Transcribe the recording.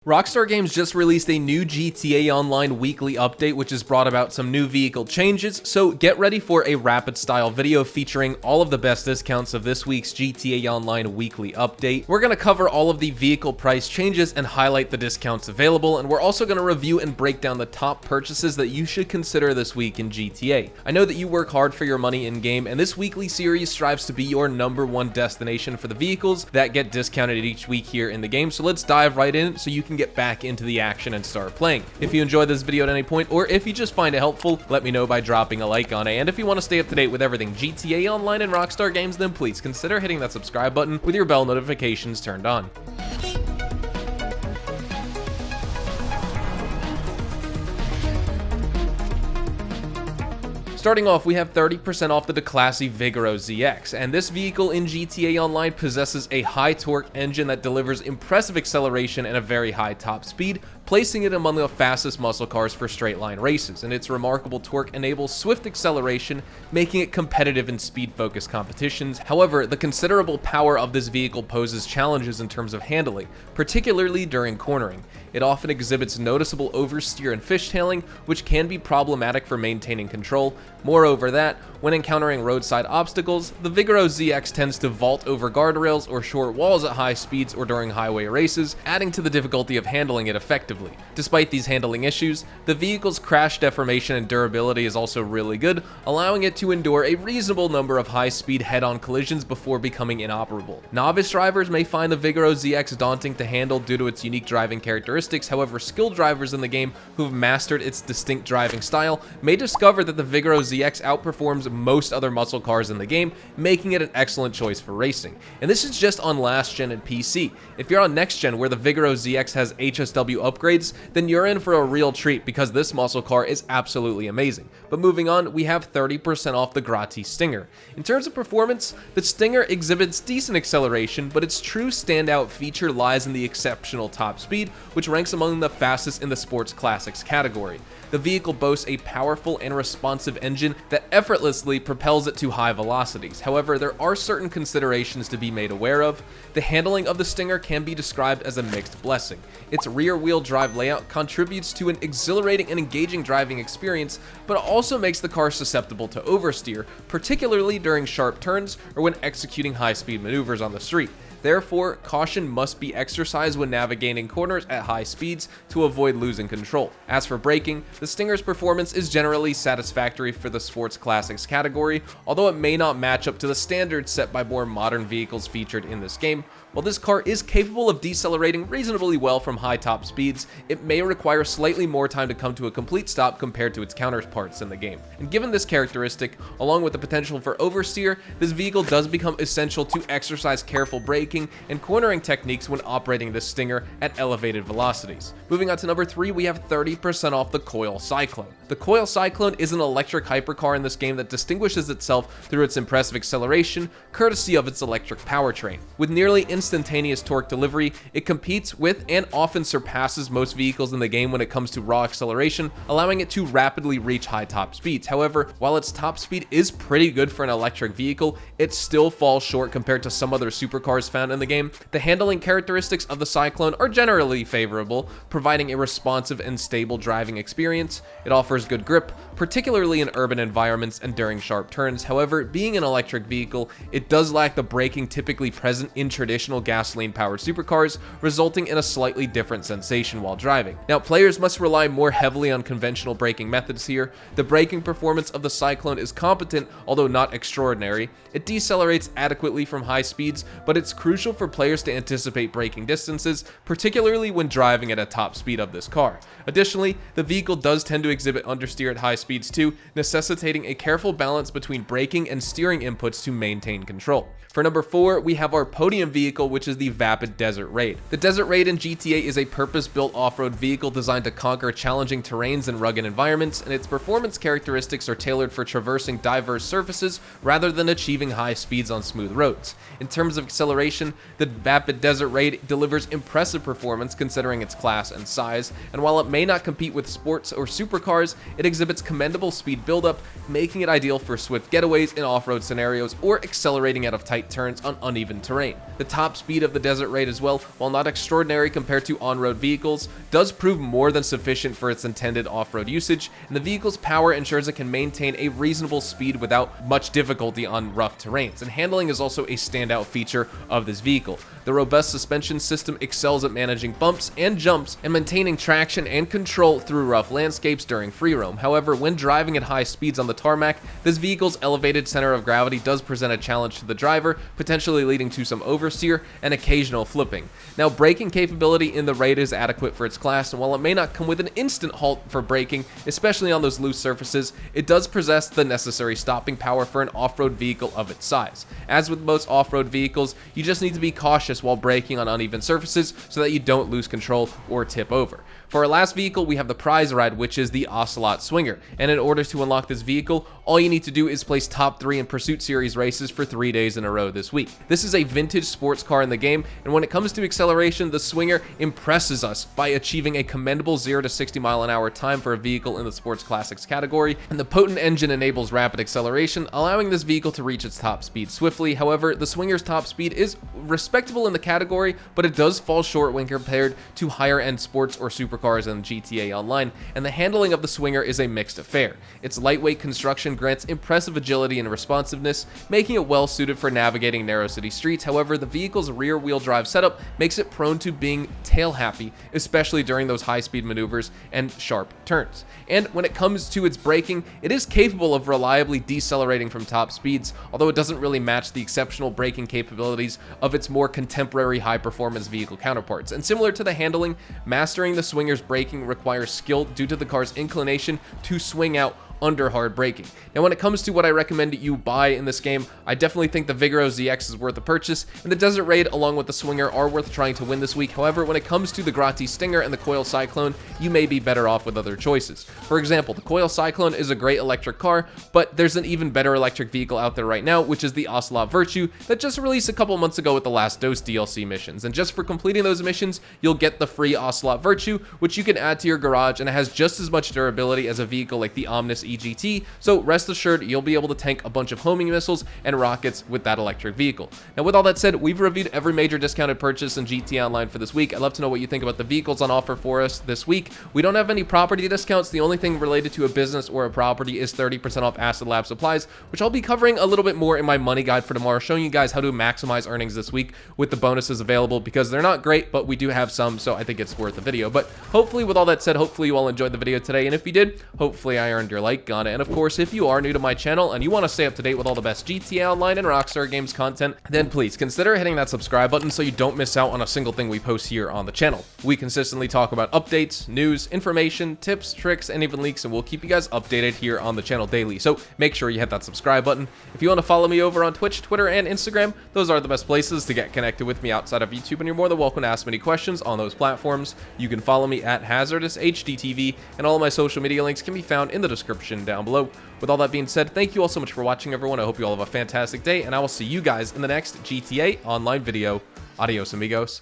Rockstar Games just released a new GTA Online weekly update, which has brought about some new vehicle changes, so get ready for a rapid style video featuring all of the best discounts of this week's GTA Online weekly update. We're going to cover all of the vehicle price changes and highlight the discounts available, and we're also going to review and break down the top purchases that you should consider this week in GTA. I know that you work hard for your money in-game, and this weekly series strives to be your #1 destination for the vehicles that get discounted each week here in the game, so let's dive right in so you can get back into the action and start playing. If you enjoyed this video at any point, or if you just find it helpful, let me know by dropping a like on it. And if you want to stay up to date with everything GTA Online and Rockstar Games, then please consider hitting that subscribe button with your bell notifications turned on. Starting off, we have 30% off the Declasse Vigoro ZX, and this vehicle in GTA Online possesses a high torque engine that delivers impressive acceleration and a very high top speed, placing it among the fastest muscle cars for straight line races, and its remarkable torque enables swift acceleration, making it competitive in speed-focused competitions. However, the considerable power of this vehicle poses challenges in terms of handling, particularly during cornering. It often exhibits noticeable oversteer and fishtailing, which can be problematic for maintaining control. Moreover, when encountering roadside obstacles, the Vigoro ZX tends to vault over guardrails or short walls at high speeds or during highway races, adding to the difficulty of handling it effectively. Despite these handling issues, the vehicle's crash deformation and durability is also really good, allowing it to endure a reasonable number of high-speed head-on collisions before becoming inoperable. Novice drivers may find the Vigoro ZX daunting to handle due to its unique driving characteristics. However, skilled drivers in the game who've mastered its distinct driving style may discover that the Vigoro ZX outperforms most other muscle cars in the game, making it an excellent choice for racing. And this is just on last gen and PC. If you're on next gen, where the Vigoro ZX has HSW upgrades, then you're in for a real treat because this muscle car is absolutely amazing. But moving on, we have 30% off the Grotti Stinger. In terms of performance, the Stinger exhibits decent acceleration, but its true standout feature lies in the exceptional top speed, which ranks among the fastest in the sports classics category. The vehicle boasts a powerful and responsive engine that effortlessly propels it to high velocities. However, there are certain considerations to be made aware of. The handling of the Stinger can be described as a mixed blessing. Its rear-wheel drive layout contributes to an exhilarating and engaging driving experience, but also makes the car susceptible to oversteer, particularly during sharp turns or when executing high-speed maneuvers on the street. Therefore, caution must be exercised when navigating corners at high speeds to avoid losing control. As for braking, the Stinger's performance is generally satisfactory for the sports classics category, although it may not match up to the standards set by more modern vehicles featured in this game. While this car is capable of decelerating reasonably well from high top speeds, it may require slightly more time to come to a complete stop compared to its counterparts in the game. And given this characteristic, along with the potential for oversteer, this vehicle does become essential to exercise careful braking and cornering techniques when operating the Stinger at elevated velocities. Moving on to number 3, we have 30% off the Coil Cyclone. The Coil Cyclone is an electric hypercar in this game that distinguishes itself through its impressive acceleration, courtesy of its electric powertrain. With nearly instantaneous torque delivery, it competes with and often surpasses most vehicles in the game when it comes to raw acceleration, allowing it to rapidly reach high top speeds. However, while its top speed is pretty good for an electric vehicle, it still falls short compared to some other supercars found in the game. The handling characteristics of the Cyclone are generally favorable, providing a responsive and stable driving experience. It offers good grip, particularly in urban environments and during sharp turns. However, being an electric vehicle, it does lack the braking typically present in traditional gasoline-powered supercars, resulting in a slightly different sensation while driving. Now, players must rely more heavily on conventional braking methods here. The braking performance of the Cyclone is competent, although not extraordinary. It decelerates adequately from high speeds, but it's crucial for players to anticipate braking distances, particularly when driving at a top speed of this car. Additionally, the vehicle does tend to exhibit understeer at high speeds too, necessitating a careful balance between braking and steering inputs to maintain control. For number 4, we have our podium vehicle, which is the Vapid Desert Raid. The Desert Raid in GTA is a purpose-built off-road vehicle designed to conquer challenging terrains and rugged environments, and its performance characteristics are tailored for traversing diverse surfaces rather than achieving high speeds on smooth roads. In terms of acceleration, the Vapid Desert Raid delivers impressive performance considering its class and size, and while it may not compete with sports or supercars, It exhibits commendable speed buildup, making it ideal for swift getaways in off-road scenarios or accelerating out of tight turns on uneven terrain. The top speed of the Desert Raid as well, while not extraordinary compared to on-road vehicles, does prove more than sufficient for its intended off-road usage, and the vehicle's power ensures it can maintain a reasonable speed without much difficulty on rough terrains, and handling is also a standout feature of this vehicle. The robust suspension system excels at managing bumps and jumps and maintaining traction and control through rough landscapes during free roam. However, when driving at high speeds on the tarmac, this vehicle's elevated center of gravity does present a challenge to the driver, potentially leading to some oversteer and occasional flipping. Now, braking capability in the Raid is adequate for its class, and while it may not come with an instant halt for braking, especially on those loose surfaces, it does possess the necessary stopping power for an off-road vehicle of its size. As with most off-road vehicles, you just need to be cautious while braking on uneven surfaces so that you don't lose control or tip over. For our last vehicle, we have the prize ride, which is the Ocelot Swinger, and in order to unlock this vehicle, all you need to do is place top 3 in Pursuit Series races for 3 days in a row this week. This is a vintage sports car in the game, and when it comes to acceleration, the Swinger impresses us by achieving a commendable 0 to 60 mile an hour time for a vehicle in the sports classics category, and the potent engine enables rapid acceleration, allowing this vehicle to reach its top speed swiftly. However, the Swinger's top speed is respectable in the category, but it does fall short when compared to higher end sports or supercars in GTA Online, and the handling of the Swinger is a mixed affair. Its lightweight construction grants impressive agility and responsiveness, making it well suited for navigating narrow city streets. However, the vehicle's rear wheel drive setup makes it prone to being tail happy, especially during those high speed maneuvers and sharp turns. And when it comes to its braking, it is capable of reliably decelerating from top speeds, although it doesn't really match the exceptional braking capabilities of its more contemporary high performance vehicle counterparts. And similar to the handling, mastering the Swinger's braking requires skill due to the car's inclination to swing out under hard braking. Now, when it comes to what I recommend you buy in this game, I definitely think the Vigoro ZX is worth a purchase, and the Desert Raid along with the Swinger are worth trying to win this week. However, when it comes to the Grotti Stinger and the Coil Cyclone, you may be better off with other choices. For example, the Coil Cyclone is a great electric car, but there's an even better electric vehicle out there right now, which is the Ocelot Virtue that just released a couple months ago with the Last Dose DLC missions. And just for completing those missions, you'll get the free Ocelot Virtue, which you can add to your garage, and it has just as much durability as a vehicle like the Omnis EGT, so rest assured you'll be able to tank a bunch of homing missiles and rockets with that electric vehicle. Now, with all that said, we've reviewed every major discounted purchase in GTA Online for this week. I'd love to know what you think about the vehicles on offer for us this week. We don't have any property discounts. The only thing related to a business or a property is 30% off Acid Lab supplies, which I'll be covering a little bit more in my money guide for tomorrow, showing you guys how to maximize earnings this week with the bonuses available, because they're not great, but we do have some, so I think it's worth the video. But hopefully, with all that said, hopefully you all enjoyed the video today, and if you did, hopefully I earned your like on it. And of course, if you are new to my channel and you want to stay up to date with all the best GTA Online and Rockstar Games content, then please consider hitting that subscribe button so you don't miss out on a single thing we post here on the channel. We consistently talk about updates, news, information, tips, tricks, and even leaks, and we'll keep you guys updated here on the channel daily, so make sure you hit that subscribe button. If you want to follow me over on Twitch, Twitter, and Instagram, those are the best places to get connected with me outside of YouTube, and you're more than welcome to ask me any questions on those platforms. You can follow me at HazardousHDTV, and all of my social media links can be found in the description down below. With all that being said, thank you all so much for watching, everyone. I hope you all have a fantastic day, and I will see you guys in the next GTA Online video. Adios, amigos.